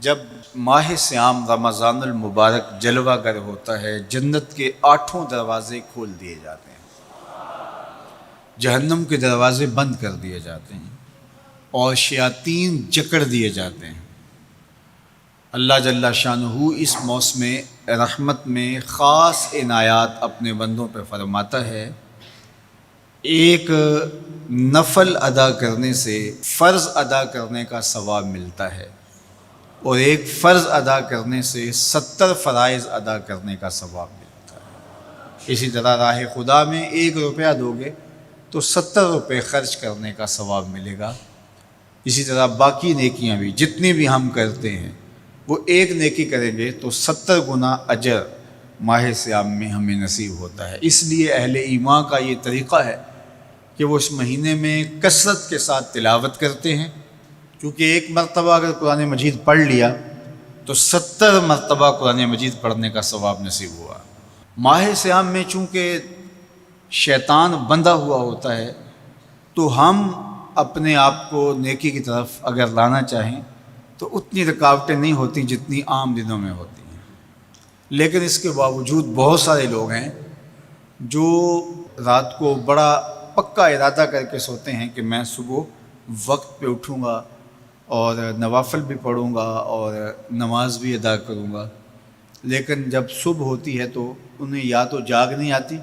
جب ماہ صیام رمضان المبارک جلوہ گر ہوتا ہے، جنت کے 8 دروازے کھول دیے جاتے ہیں، جہنم کے دروازے بند کر دیے جاتے ہیں اور شیاطین جکڑ دیے جاتے ہیں۔ اللہ جل شانہ اس موسم رحمت میں خاص عنایات اپنے بندوں پہ فرماتا ہے۔ ایک نفل ادا کرنے سے فرض ادا کرنے کا ثواب ملتا ہے اور ایک فرض ادا کرنے سے 70 فرائض ادا کرنے کا ثواب ملتا ہے۔ اسی طرح راہ خدا میں 1 روپیہ دو گے تو 70 روپے خرچ کرنے کا ثواب ملے گا۔ اسی طرح باقی نیکیاں بھی جتنی بھی ہم کرتے ہیں، وہ ایک نیکی کریں گے تو 70 گنا اجر ماہ صیام میں ہمیں نصیب ہوتا ہے۔ اس لیے اہل ایمان کا یہ طریقہ ہے کہ وہ اس مہینے میں کثرت کے ساتھ تلاوت کرتے ہیں، کیونکہ ایک مرتبہ اگر قرآن مجید پڑھ لیا تو 70 مرتبہ قرآن مجید پڑھنے کا ثواب نصیب ہوا۔ ماہ صیام میں چونکہ شیطان بندھا ہوا ہوتا ہے، تو ہم اپنے آپ کو نیکی کی طرف اگر لانا چاہیں تو اتنی رکاوٹیں نہیں ہوتی جتنی عام دنوں میں ہوتی ہیں، لیکن اس کے باوجود بہت سارے لوگ ہیں جو رات کو بڑا پکا ارادہ کر کے سوتے ہیں کہ میں صبح وقت پہ اٹھوں گا اور نوافل بھی پڑھوں گا اور نماز بھی ادا کروں گا، لیکن جب صبح ہوتی ہے تو انہیں یا تو جاگ نہیں آتی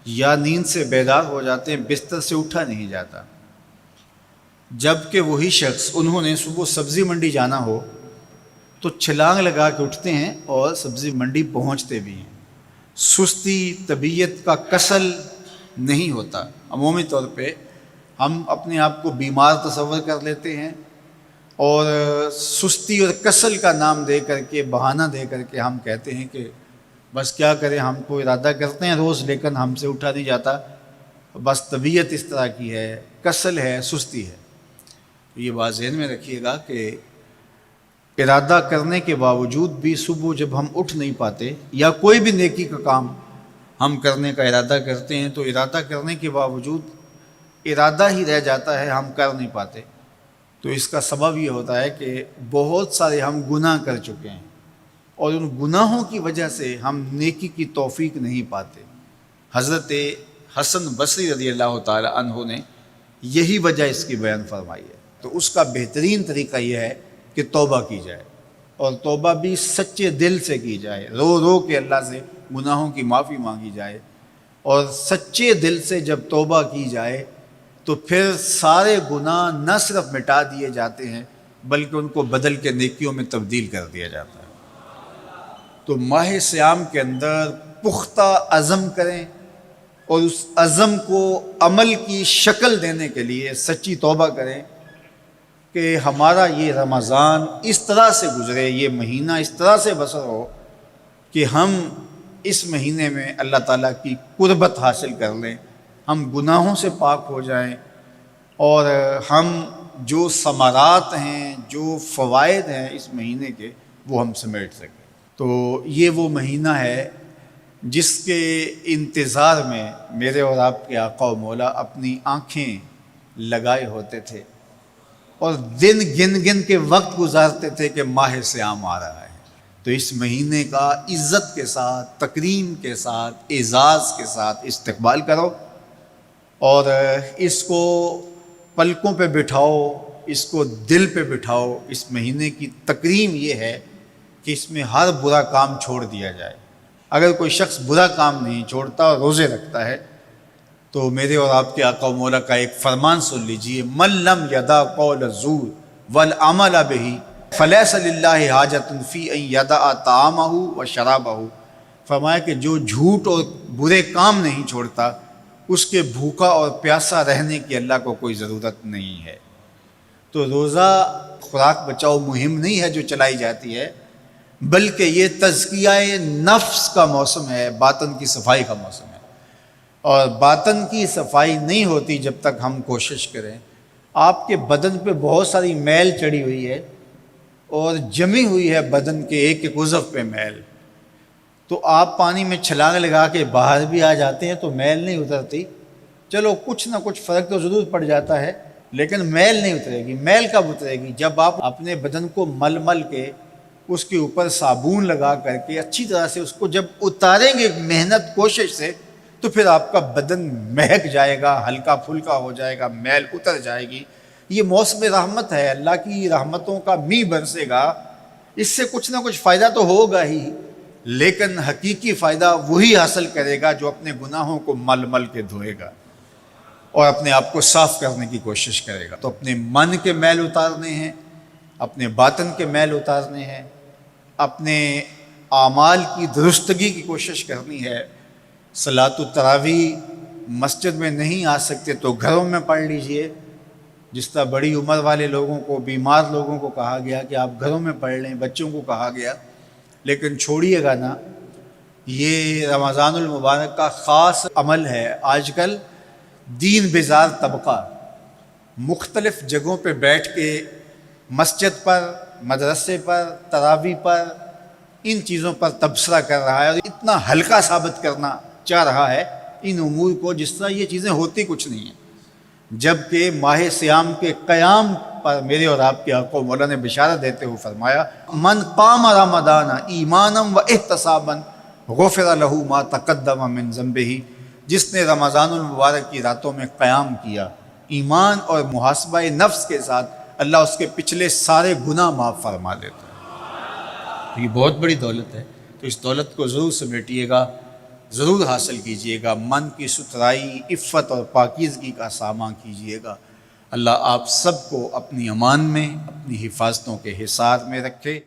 یا نیند سے بیدار ہو جاتے ہیں، بستر سے اٹھا نہیں جاتا۔ جبکہ وہی شخص انہوں نے صبح سبزی منڈی جانا ہو تو چھلانگ لگا کے اٹھتے ہیں اور سبزی منڈی پہنچتے بھی ہیں۔ سستی طبیعت کا کسل نہیں ہوتا۔ عمومی طور پہ ہم اپنے آپ کو بیمار تصور کر لیتے ہیں اور سستی اور کسل کا نام دے کر کے، بہانہ دے کر کے ہم کہتے ہیں کہ بس کیا کریں، ہم کو ارادہ کرتے ہیں روز لیکن ہم سے اٹھا نہیں جاتا، بس طبیعت اس طرح کی ہے، کسل ہے، سستی ہے۔ یہ بات ذہن میں رکھیے گا کہ ارادہ کرنے کے باوجود بھی صبح جب ہم اٹھ نہیں پاتے یا کوئی بھی نیکی کا کام ہم کرنے کا ارادہ کرتے ہیں تو ارادہ کرنے کے باوجود ارادہ ہی رہ جاتا ہے، ہم کر نہیں پاتے، تو اس کا سبب یہ ہوتا ہے کہ بہت سارے ہم گناہ کر چکے ہیں اور ان گناہوں کی وجہ سے ہم نیکی کی توفیق نہیں پاتے۔ حضرت حسن بصری رضی اللہ تعالی عنہ نے یہی وجہ اس کی بیان فرمائی ہے۔ تو اس کا بہترین طریقہ یہ ہے کہ توبہ کی جائے، اور توبہ بھی سچے دل سے کی جائے، رو رو کے اللہ سے گناہوں کی معافی مانگی جائے، اور سچے دل سے جب توبہ کی جائے تو پھر سارے گناہ نہ صرف مٹا دیے جاتے ہیں بلکہ ان کو بدل کے نیکیوں میں تبدیل کر دیا جاتا ہے۔ تو ماہ صیام کے اندر پختہ عزم کریں اور اس عزم کو عمل کی شکل دینے کے لیے سچی توبہ کریں کہ ہمارا یہ رمضان اس طرح سے گزرے، یہ مہینہ اس طرح سے بسر ہو کہ ہم اس مہینے میں اللہ تعالیٰ کی قربت حاصل کر لیں، ہم گناہوں سے پاک ہو جائیں اور ہم جو ثمرات ہیں، جو فوائد ہیں اس مہینے کے، وہ ہم سمیٹ سکیں۔ تو یہ وہ مہینہ ہے جس کے انتظار میں میرے اور آپ کے آقا و مولا اپنی آنکھیں لگائے ہوتے تھے اور دن گن گن کے وقت گزارتے تھے کہ ماہ صیام آ رہا ہے۔ تو اس مہینے کا عزت کے ساتھ، تکریم کے ساتھ، اعزاز کے ساتھ استقبال کرو اور اس کو پلکوں پہ بٹھاؤ، اس کو دل پہ بٹھاؤ۔ اس مہینے کی تکریم یہ ہے کہ اس میں ہر برا کام چھوڑ دیا جائے۔ اگر کوئی شخص برا کام نہیں چھوڑتا اور روزے رکھتا ہے تو میرے اور آپ کے آقا و مولا کا ایک فرمان سن لیجئے، من لم یدع قول الزور والعمل بہ فلیس للہ حاجۃ فی ان یدع طعامہ و شرابہ۔ فرمایا کہ جو جھوٹ اور برے کام نہیں چھوڑتا، اس کے بھوکا اور پیاسا رہنے کی اللہ کو کوئی ضرورت نہیں ہے۔ تو روزہ خوراک بچاؤ مہم نہیں ہے جو چلائی جاتی ہے، بلکہ یہ تزکیہ نفس کا موسم ہے، باطن کی صفائی کا موسم ہے، اور باطن کی صفائی نہیں ہوتی جب تک ہم کوشش کریں۔ آپ کے بدن پہ بہت ساری میل چڑھی ہوئی ہے اور جمی ہوئی ہے بدن کے ایک ایک عضو پہ میل، تو آپ پانی میں چھلانگ لگا کے باہر بھی آ جاتے ہیں تو میل نہیں اترتی، چلو کچھ نہ کچھ فرق تو ضرور پڑ جاتا ہے، لیکن میل نہیں اترے گی۔ میل کب اترے گی؟ جب آپ اپنے بدن کو مل مل کے اس کے اوپر صابن لگا کر کے اچھی طرح سے اس کو جب اتاریں گے محنت کوشش سے، تو پھر آپ کا بدن مہک جائے گا، ہلکا پھلکا ہو جائے گا، میل اتر جائے گی۔ یہ موسم رحمت ہے، اللہ کی رحمتوں کا میਂہ برسے گا، اس سے کچھ نہ کچھ فائدہ تو ہوگا ہی، لیکن حقیقی فائدہ وہی حاصل کرے گا جو اپنے گناہوں کو مل مل کے دھوئے گا اور اپنے آپ کو صاف کرنے کی کوشش کرے گا۔ تو اپنے من کے میل اتارنے ہیں، اپنے باطن کے میل اتارنے ہیں، اپنے اعمال کی درستگی کی کوشش کرنی ہے۔ صلاۃ التراویح مسجد میں نہیں آ سکتے تو گھروں میں پڑھ لیجئے، جس طرح بڑی عمر والے لوگوں کو، بیمار لوگوں کو کہا گیا کہ آپ گھروں میں پڑھ لیں، بچوں کو کہا گیا، لیکن چھوڑیے گا نا، یہ رمضان المبارک کا خاص عمل ہے۔ آج کل دین بیزار طبقہ مختلف جگہوں پہ بیٹھ کے مسجد پر، مدرسے پر، تراویح پر، ان چیزوں پر تبصرہ کر رہا ہے اور اتنا ہلکا ثابت کرنا چاہ رہا ہے ان امور کو، جس طرح یہ چیزیں ہوتی کچھ نہیں ہیں، جبکہ ماہ صیام کے قیام پر میرے اور آپ کے آقا مولا نے بشارت دیتے ہوئے فرمایا، من قام رمضان ایمانا و احتسابا غفر لہ ما تقدم من ذنبہ، جس نے رمضان المبارک کی راتوں میں قیام کیا ایمان اور محاسبہ نفس کے ساتھ، اللہ اس کے پچھلے سارے گناہ معاف فرما دیتا ہے۔ تو یہ بہت بڑی دولت ہے، تو اس دولت کو ضرور سمیٹیے گا، ضرور حاصل کیجئے گا، من کی ستھرائی، عفت اور پاکیزگی کا ساماں کیجئے گا۔ اللہ آپ سب کو اپنی امان میں، اپنی حفاظتوں کے حصار میں رکھے۔